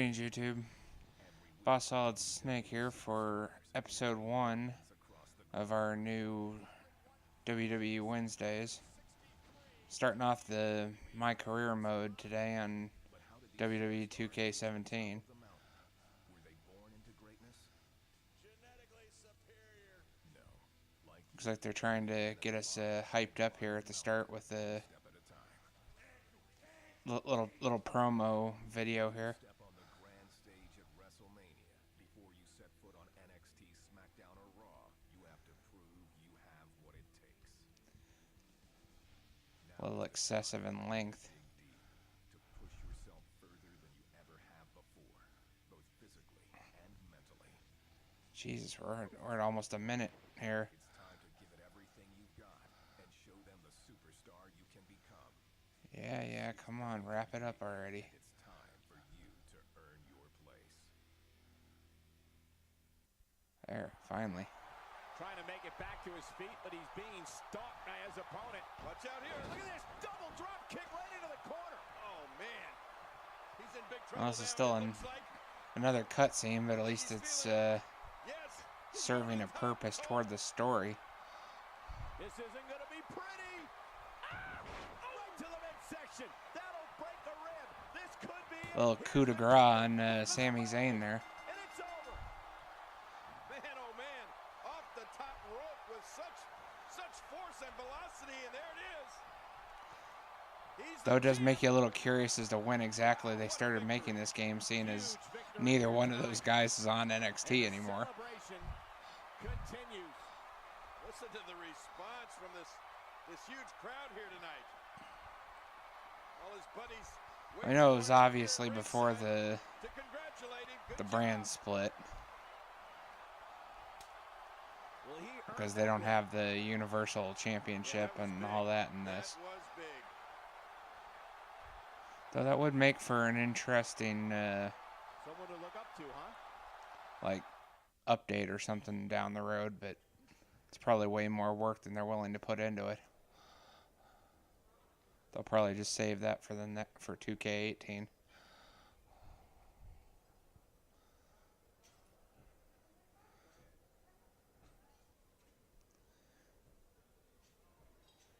Greetings, YouTube. Boss Solid Snake here for episode 1 of our new WWE Wednesdays. Starting off the My Career mode today on WWE 2K17. Looks like they're trying to get us hyped up here at the start with a little promo video here. A little excessive in length. Jesus, we're at almost a minute here. Yeah, come on, wrap it up already. There, finally. Trying to make it back to his feet, but he's being stalked by his opponent. Watch out here. Look at this double drop kick right into the corner. Oh, man. He's in big trouble. Well, this is still another cutscene, but at least it's serving a purpose toward the story. This isn't going to be pretty. Right to the midsection. That'll break the rib. This could be A little coup de grace on Sami Zayn there. And it's over. Man, oh man. Off the top rope with such force and velocity, and there it is. Though it does make you a little curious as to when exactly they started making this game, seeing as neither one of those guys is on NXT anymore. Continues. Listen to the response from this huge crowd here tonight. All his buddies. I know it was obviously before the brand split, because they don't have the Universal Championship and all that in this. Though that would make for an interesting someone to look up to, huh? like update or something down the road, but it's probably way more work than they're willing to put into it. They'll probably just save that for 2K18.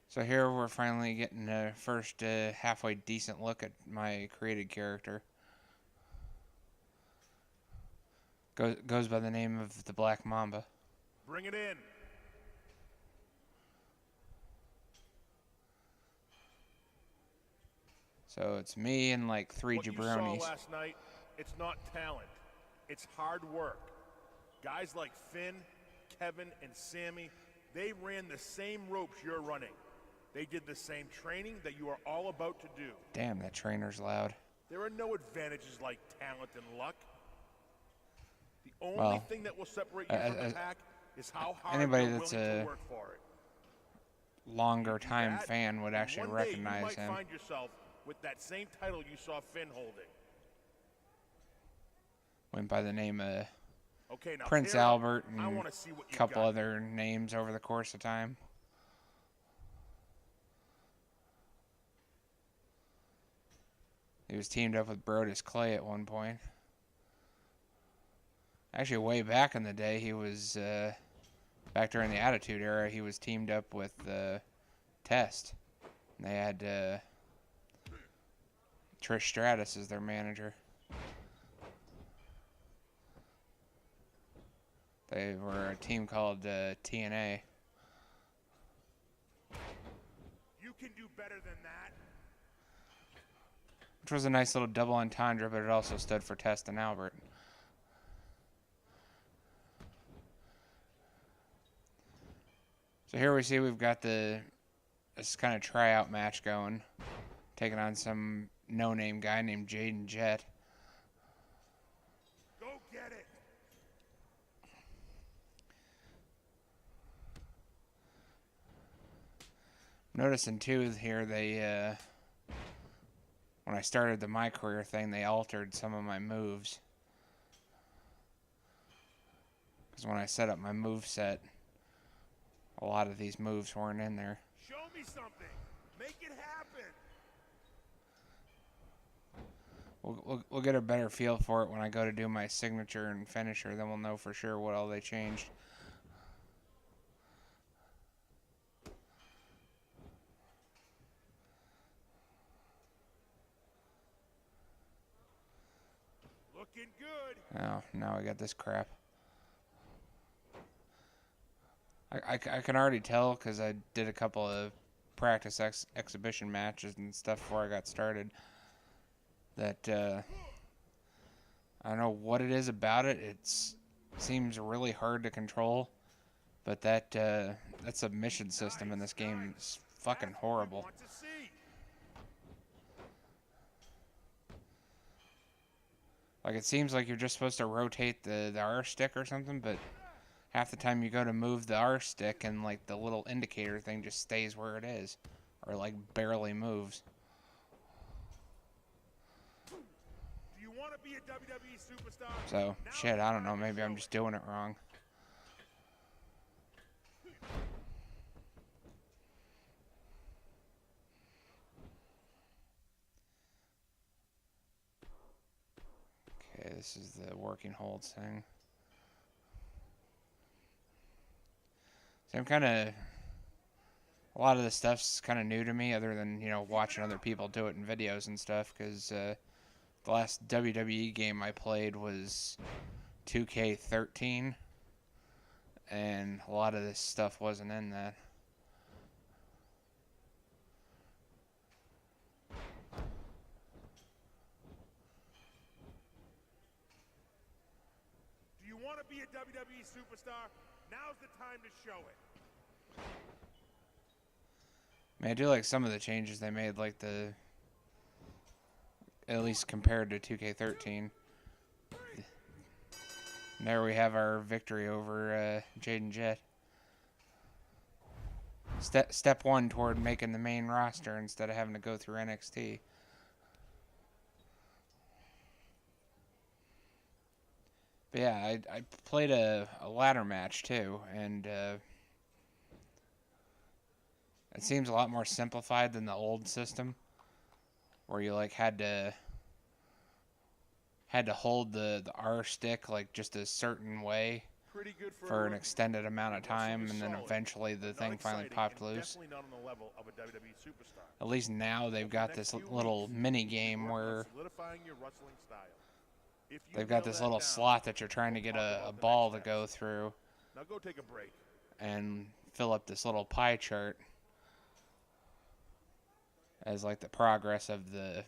So here we're finally getting a first halfway decent look at my created character. Goes by the name of the Black Mamba. Bring it in. So it's me and like 3 jabronis. What you saw last night, it's not talent, it's hard work. Guys like Finn, Kevin, and Sammy, they ran the same ropes you're running. They did the same training that you are all about to do. Damn, that trainer's loud. There are no advantages like talent and luck. The only thing that will separate you from the pack is how hard you're willing to work for it. Longer time fan would actually recognize One day you him. might find yourself with that same title you saw Finn holding. Went by the name of Okay, now Prince Albert and I wanna see what a you couple got. other names over the course of time. He was teamed up with Brodus Clay at one point. Actually, way back in the day, he was, back during the Attitude Era, he was teamed up with Test. And they had Trish Stratus as their manager. They were a team called TNA. You can do better than that. Which was a nice little double entendre, but it also stood for Test and Albert. So here we see we've got this kind of tryout match going, taking on some no-name guy named Jayden Jet. Go get it. Noticing too here they when I started the My Career thing, they altered some of my moves. Because when I set up my move set, a lot of these moves weren't in there. Show me something. Make it happen. We'll get a better feel for it when I go to do my signature and finisher. Then we'll know for sure what all they changed. Looking good. Oh, now I got this crap. I can already tell because I did a couple of practice exhibition matches and stuff before I got started that I don't know what it is about it. It seems really hard to control, but that submission system in this game is fucking horrible. Like, it seems like you're just supposed to rotate the R stick or something, but half the time you go to move the R stick and, like, the little indicator thing just stays where it is. Or, like, barely moves. Do you want to be a WWE superstar? So, shit, I don't know. Maybe I'm just doing it wrong. Okay, this is the working holds thing. So I'm kind of... A lot of this stuff's kind of new to me, other than, you know, watching other people do it in videos and stuff, because the last WWE game I played was 2K17, and a lot of this stuff wasn't in that. Do you want to be a WWE superstar? Now's the time to show it. I mean, I do like some of the changes they made, like at least compared to 2K13. And there we have our victory over Jayden Jet. Step one toward making the main roster instead of having to go through NXT. But yeah, I played a ladder match too, and it seems a lot more simplified than the old system, where you like had to hold the R stick like just a certain way for an extended amount of time, and then eventually the thing finally popped loose. At least now they've got this little mini game where they've got this little slot that you're trying to get a ball to go through and fill up this little pie chart as like the progress of the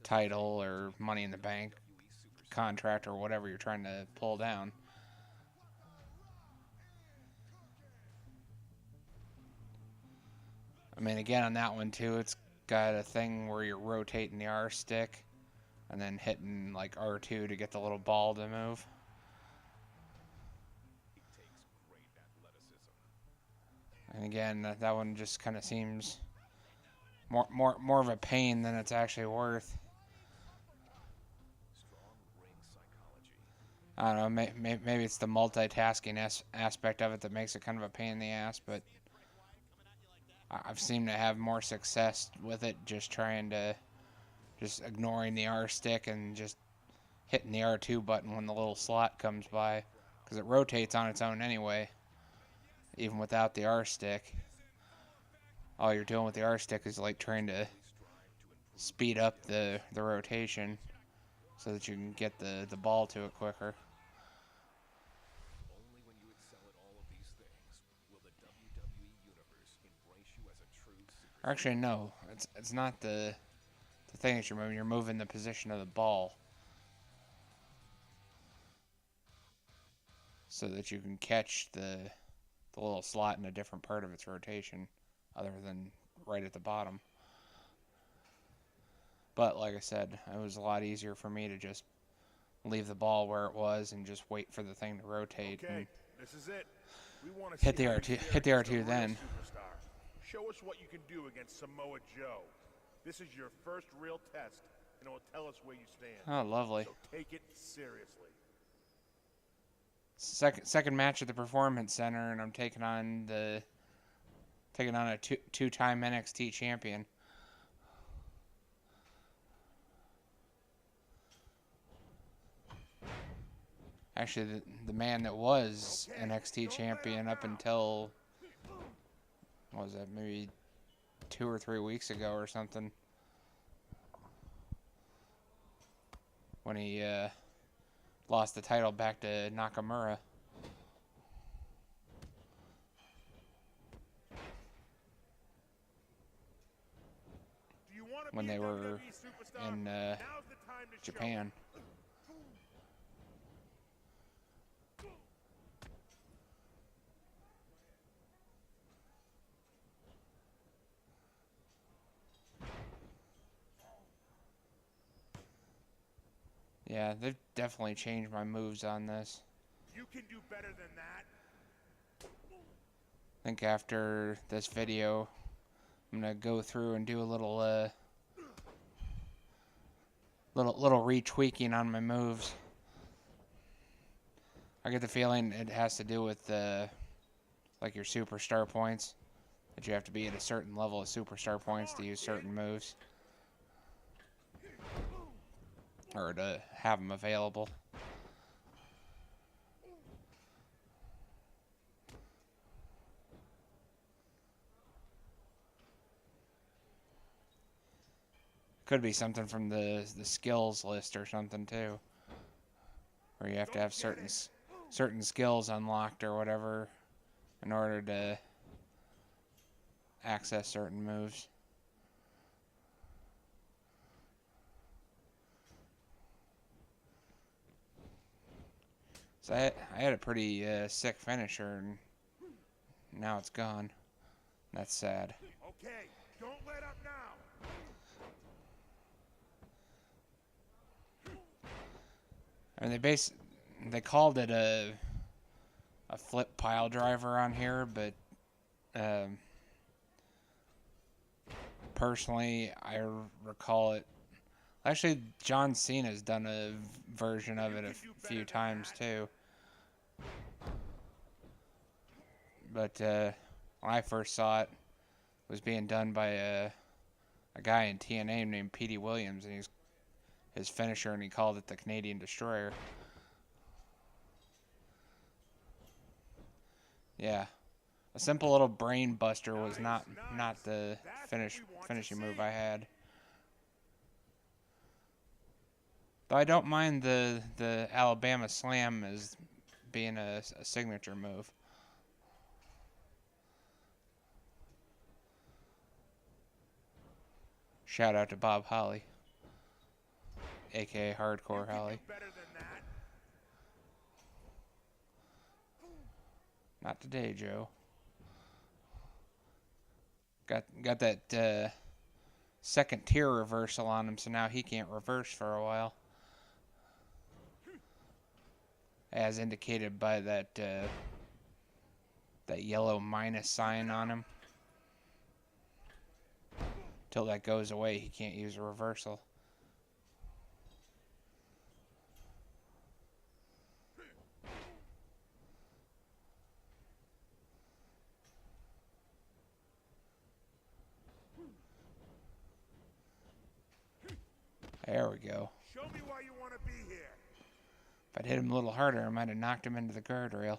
title or Money in the Bank contract or whatever you're trying to pull down. I mean, again, on that one too, it's got a thing where you're rotating the R stick and then hitting like R2 to get the little ball to move. And again, that one just kind of seems more of a pain than it's actually worth. I don't know, maybe it's the multitasking aspect of it that makes it kind of a pain in the ass, but I've seemed to have more success with it just ignoring the R stick and just hitting the R2 button when the little slot comes by, because it rotates on its own anyway, even without the R stick. All you're doing with the R stick is like trying to speed up the rotation so that you can get the ball to it quicker. Or actually, no, it's not the thing that you're moving. You're moving the position of the ball so that you can catch the little slot in a different part of its rotation other than right at the bottom. But like I said, it was a lot easier for me to just leave the ball where it was and just wait for the thing to rotate. Okay, and this is it. We want to hit the R2 then. Show us what you can do against Samoa Joe. This is your first real test, and it will tell us where you stand. Oh, lovely. So take it seriously. Second match at the Performance Center, and I'm taking on a two-time NXT champion. Actually, the man that was NXT champion up until, what was that, maybe 2 or 3 weeks ago or something, when he lost the title back to Nakamura. When they were in Japan. Yeah, they've definitely changed my moves on this. You can do better than that. I think after this video, I'm gonna go through and do a little little retweaking on my moves. I get the feeling it has to do with like your superstar points, that you have to be at a certain level of superstar points to use certain moves, or to have them available. Could be something from the skills list or something too, where you have to have certain skills unlocked or whatever in order to access certain moves. So I had a pretty sick finisher, and now it's gone. That's sad. Okay, don't let up now. I mean, they called it a flip pile driver on here, but personally, I recall it. Actually, John Cena's done a version of it a few times too. But when I first saw it, it was being done by a guy in TNA named Petey Williams, and his finisher, and he called it the Canadian Destroyer. Yeah, a simple little brain buster was not the finishing move I had. But I don't mind the Alabama Slam as being a signature move. Shout out to Bob Holly, aka Hardcore Holly. Not today, Joe. Got that second tier reversal on him, so now he can't reverse for a while, as indicated by that yellow minus sign on him. Till that goes away, he can't use a reversal. There we go. Show me why you want to be here. If I'd hit him a little harder, I might have knocked him into the guardrail.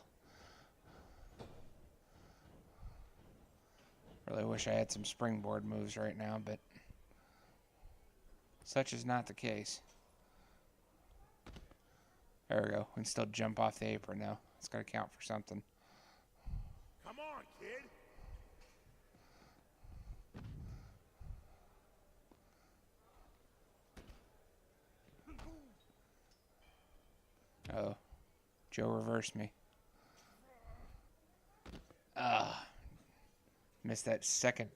Really wish I had some springboard moves right now, but such is not the case. There we go. We can still jump off the apron now. It's got to count for something. Come on, kid. Oh, Joe reversed me. Missed that second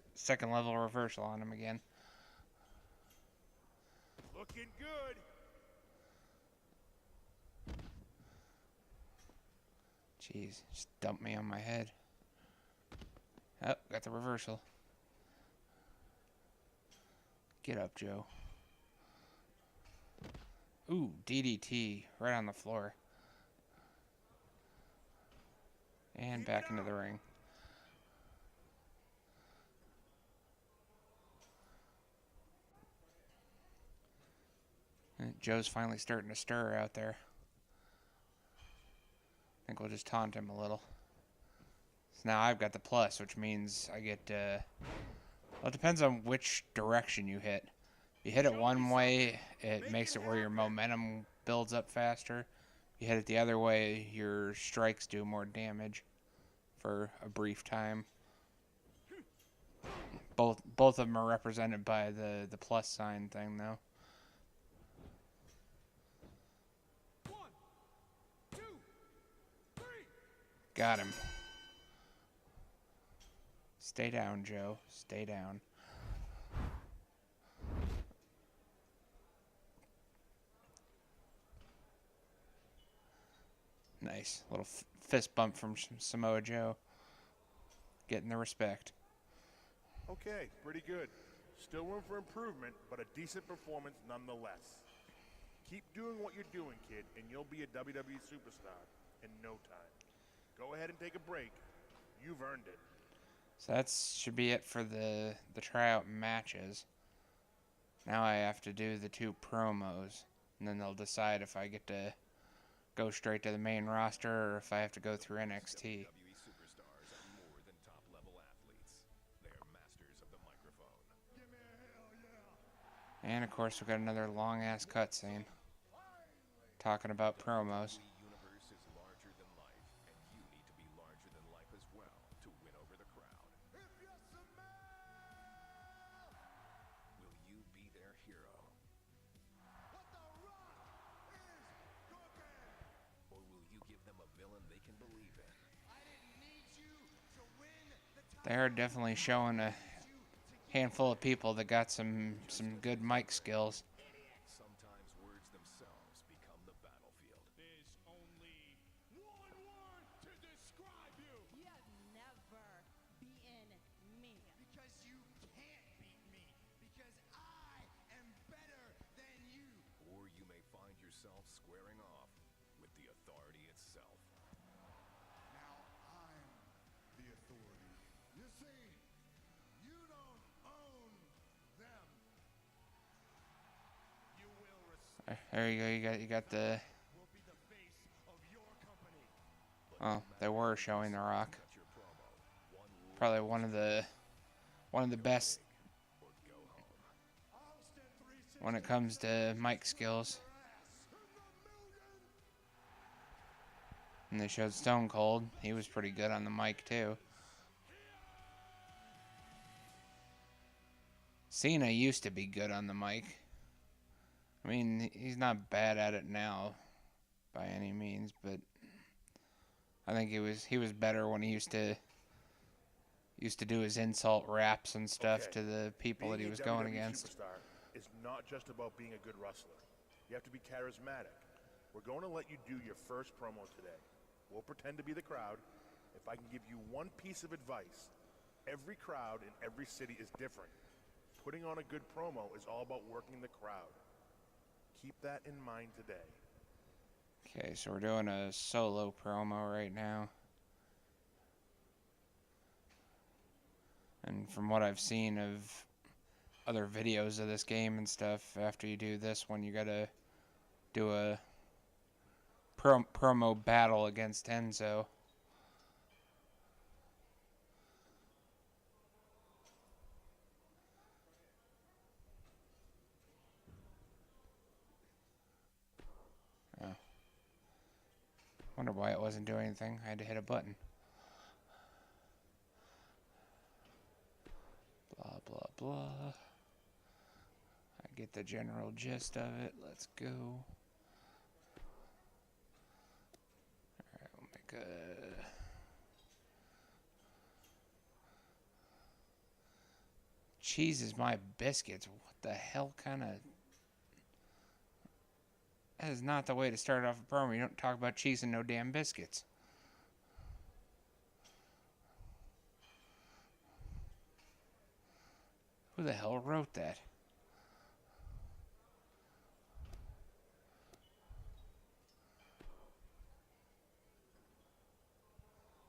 level reversal on him again. Looking good. Jeez, just dumped me on my head. Oh, got the reversal. Get up, Joe. Ooh, DDT right on the floor. And back into the ring. And Joe's finally starting to stir out there. think we'll just taunt him a little. So now I've got the plus, which means I get, well, it depends on which direction you hit. You hit it one way, it makes it where your momentum builds up faster. You hit it the other way, your strikes do more damage for a brief time. Both of them are represented by the plus sign thing, though. 1, 2, 3. Got him. Stay down, Joe. Stay down. Nice. Little fist bump from Samoa Joe. Getting the respect. Okay, pretty good. Still room for improvement, but a decent performance nonetheless. Keep doing what you're doing, kid, and you'll be a WWE superstar in no time. Go ahead and take a break. You've earned it. So that should be it for the tryout matches. Now I have to do the 2 promos, and then they'll decide if I get to go straight to the main roster or if I have to go through NXT. WWE superstars are more than top-level athletes. They are masters of the microphone. Give me a hell yeah. And of course we got another long-ass cutscene talking about promos. The universe is larger than life, and you need to be larger than life as well to win over the crowd. Will you be their hero? Or will you give them a villain they can believe in? They are definitely showing a handful of people that got some good mic skills. Sometimes words themselves become the battlefield. There's only one word to describe you. You have never beaten me. Because you can't beat me. Because I am better than you. Or you may find yourself squaring off with the authority itself. Now I'm the authority. You see, you don't own them. You will respect. There you go. You got the. Will be the face of your company. Oh, they were showing The Rock. Cut your promo. One rule Probably one of the best or go home. when it comes to mic skills. And they showed Stone Cold. He was pretty good on the mic too. Cena used to be good on the mic. I mean, he's not bad at it now by any means, but I think he was better when he used to do his insult raps and stuff Okay. to the people that he Being was a going WWE against. Superstar is not just about being a good wrestler. You have to be charismatic. We're going to let you do your first promo today. We'll pretend to be the crowd. If I can give you one piece of advice, every crowd in every city is different. Putting on a good promo is all about working the crowd. Keep that in mind today. Okay, so we're doing a solo promo right now. And from what I've seen of other videos of this game and stuff, after you do this one, you gotta do a promo battle against Enzo. Oh. Wonder why it wasn't doing anything. I had to hit a button. Blah, blah, blah. I get the general gist of it. Let's go. Alright, we'll make a... Cheese is my biscuits. What the hell kind of... That is not the way to start off a promo. You don't talk about cheese and no damn biscuits. Who the hell wrote that?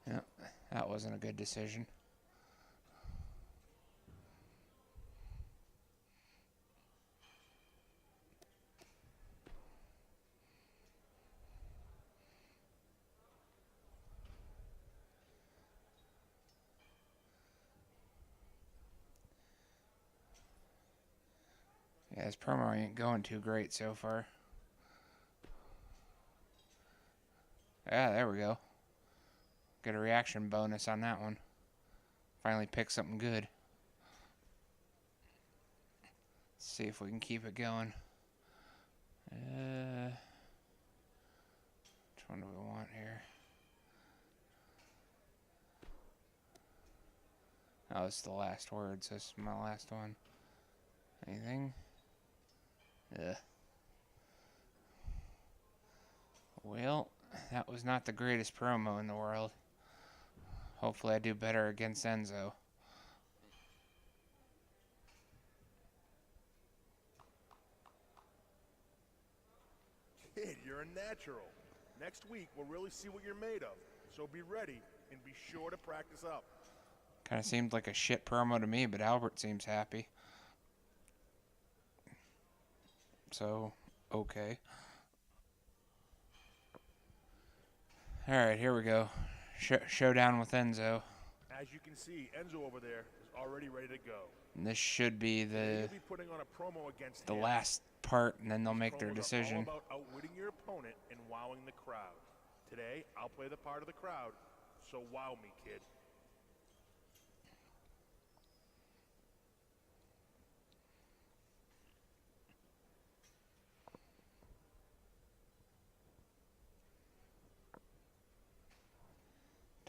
Yeah, that wasn't a good decision. his promo ain't going too great so far. Yeah, there we go. Get a reaction bonus on that one. Finally picked something good. Let's see if we can keep it going. Which one do we want here? Oh, it's the last words. This is my last one. Anything? Ugh. Well, that was not the greatest promo in the world. Hopefully I do better against Enzo. Kid, you're a natural. Next week, we'll really see what you're made of. So be ready and be sure to practice up. Kind of seemed like a shit promo to me, but Albert seems happy. So, okay. Alright, here we go. Showdown with Enzo. As you can see, Enzo over there is already ready to go. And this should be You'll be putting on a promo against the him. last part, and then they'll make their Promos decision. are all about outwitting your opponent and wowing the crowd. Today, I'll play the part of the crowd, so wow me, kid.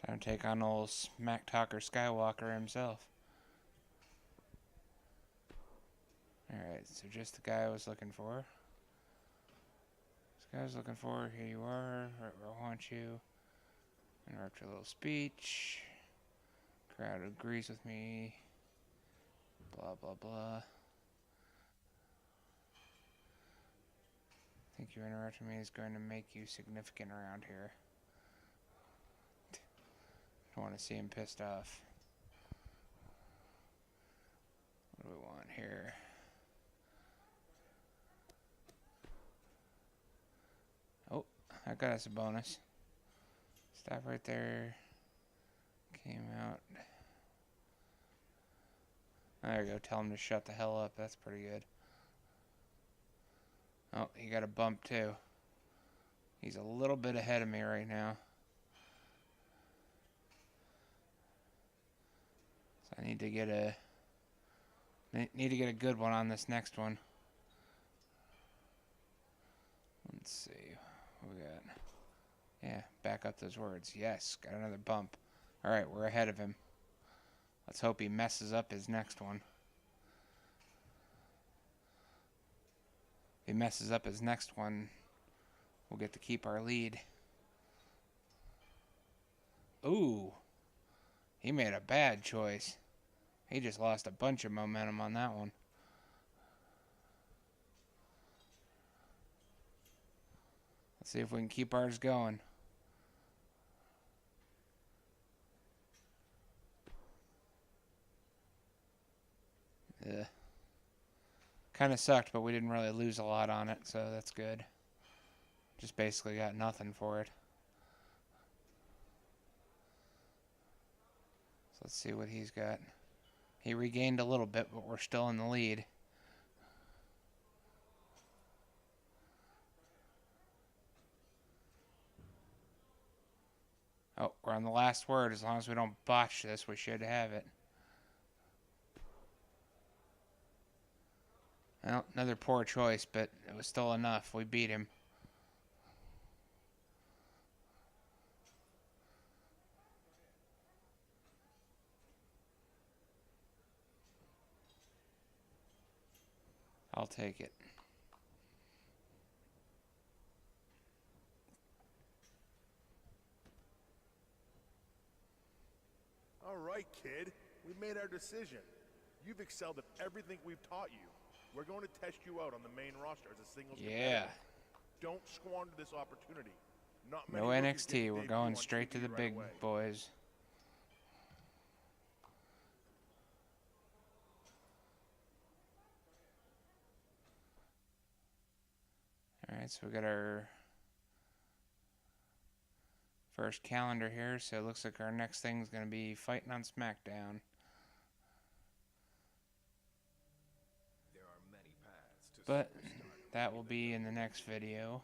Time to take on old Smack Talker Skywalker himself. Alright, so just the guy I was looking for. This guy I was looking for, here you are, right where I want you. Interrupt your little speech. Crowd agrees with me. Blah, blah, blah. Think you interrupting me is going to make you significant around here. Don't want to see him pissed off. What do we want here? Oh, I got us a bonus. Stop right there. Came out. There you go. Tell him to shut the hell up. That's pretty good. Oh, he got a bump too. He's a little bit ahead of me right now. I need to get a good one on this next one. Let's see what we got. Yeah, back up those words. Yes, got another bump. All right, we're ahead of him. Let's hope he messes up his next one. If he messes up his next one, we'll get to keep our lead. Ooh, he made a bad choice. He just lost a bunch of momentum on that one. Let's see if we can keep ours going. Yeah. Kind of sucked, but we didn't really lose a lot on it, so that's good. Just basically got nothing for it. So let's see what he's got. He regained a little bit, but we're still in the lead. Oh, we're on the last word. As long as we don't botch this, we should have it. Well, another poor choice, but it was still enough. We beat him. I'll take it. All right, kid. We made our decision. You've excelled at everything we've taught you. We're going to test you out on the main roster as a singles competitor. Don't squander this opportunity. Not many No rookies get NXT. to We're debut going on straight to TV the right big away. boys. Alright, so we got our first calendar here, so it looks like our next thing is going to be fighting on SmackDown. There are many paths to But that will be in the next video.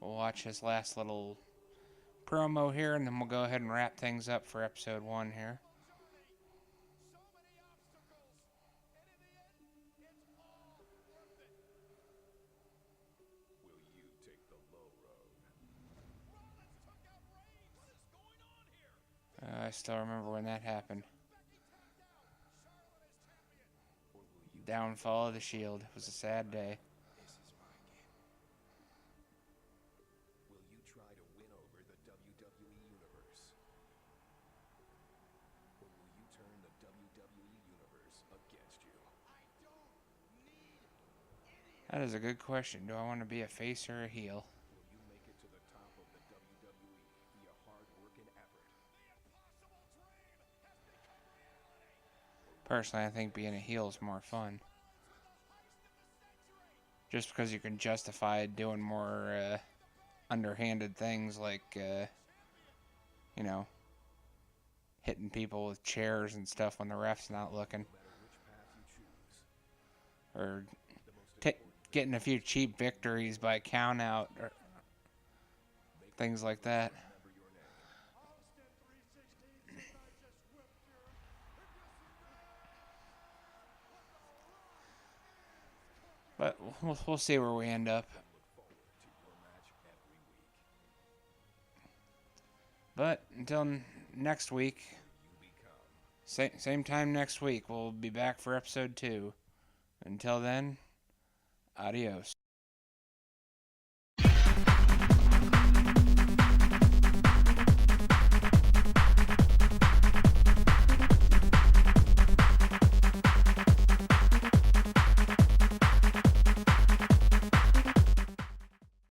We'll watch his last little promo here, and then we'll go ahead and wrap things up for episode 1 here. I still remember when that happened. Downfall of the Shield. It was a sad day. Will you try to win over the WWE Universe? Or will you turn the WWE Universe against you? That is a good question. Do I want to be a face or a heel? Will you make it to the top of the WWE via hard work and effort? Personally, I think being a heel is more fun. Just because you can justify doing more underhanded things like, you know, hitting people with chairs and stuff when the ref's not looking. Or getting a few cheap victories by count out or things like that. But we'll see where we end up. But until next week, same time next week, we'll be back for episode 2. Until then, adios.